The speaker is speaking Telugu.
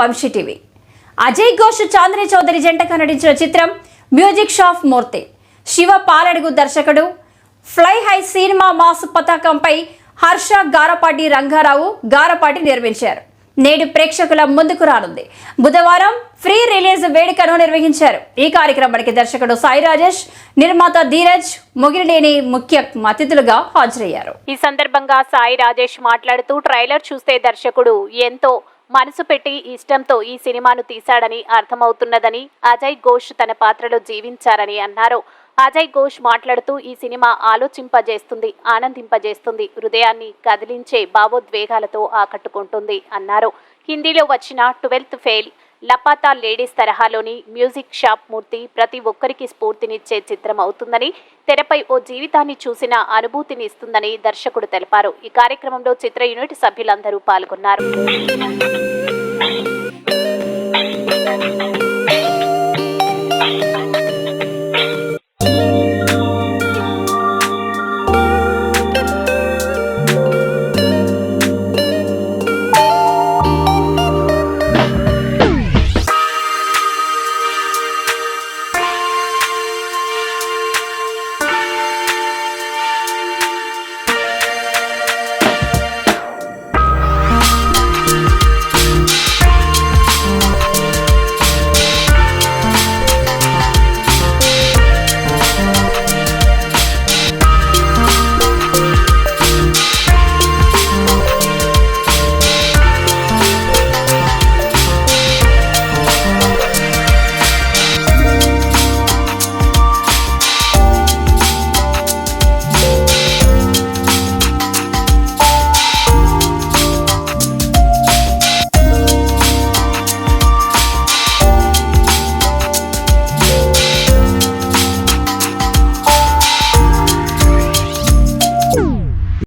వంశీ టీవీ. అజయ్ ఘోష్, చాందిని చౌదరి జంటగా నటించిన చిత్రం మ్యూజిక్ షాప్ మూర్తి. శివ పాలడుగు దర్శకుడు. ఫ్లై హై సినిమా మాస్ పతాకంపై హర్ష గారపాటి రంగారావు గారపాటి నిర్మించారు. నేడు ప్రేక్షకుల ముందుకు రానుంది. బుధవారం ఫ్రీ రిలీజ్ వేడుకను నిర్వహించారు. ఈ కార్యక్రమానికి దర్శకుడు సాయి రాజేష్, నిర్మాత ధీరజ్ మొగిలినేని ముఖ్య అతిథులుగా హాజరయ్యారు. ఈ సందర్భంగా సాయి రాజేష్ మాట్లాడుతూ, ట్రైలర్ చూస్తే దర్శకుడు ఎంతో మనసు పెట్టి ఇష్టంతో ఈ సినిమాను తీశాడని అర్థమవుతున్నదని, అజయ్ ఘోష్ తన పాత్రలో జీవించారని అన్నారు. అజయ్ ఘోష్ మాట్లాడుతూ, ఈ సినిమా ఆలోచింపజేస్తుంది, ఆనందింపజేస్తుంది, హృదయాన్ని కదిలించే భావోద్వేగాలతో ఆకట్టుకుంటుంది అన్నారు. హిందీలో వచ్చిన 12th ఫెయిల్, లపాతా లేడీస్ తరహాలోని మ్యూజిక్ షాప్ మూర్తి ప్రతి ఒక్కరికి స్ఫూర్తినిచ్చే చిత్రం అవుతుందని, తెరపై ఓ జీవితాన్ని చూసిన అనుభూతిని ఇస్తుందని దర్శకుడు తెలిపారు. ఈ కార్యక్రమంలో చిత్ర యూనిట్ సభ్యులందరూ పాల్గొన్నారు.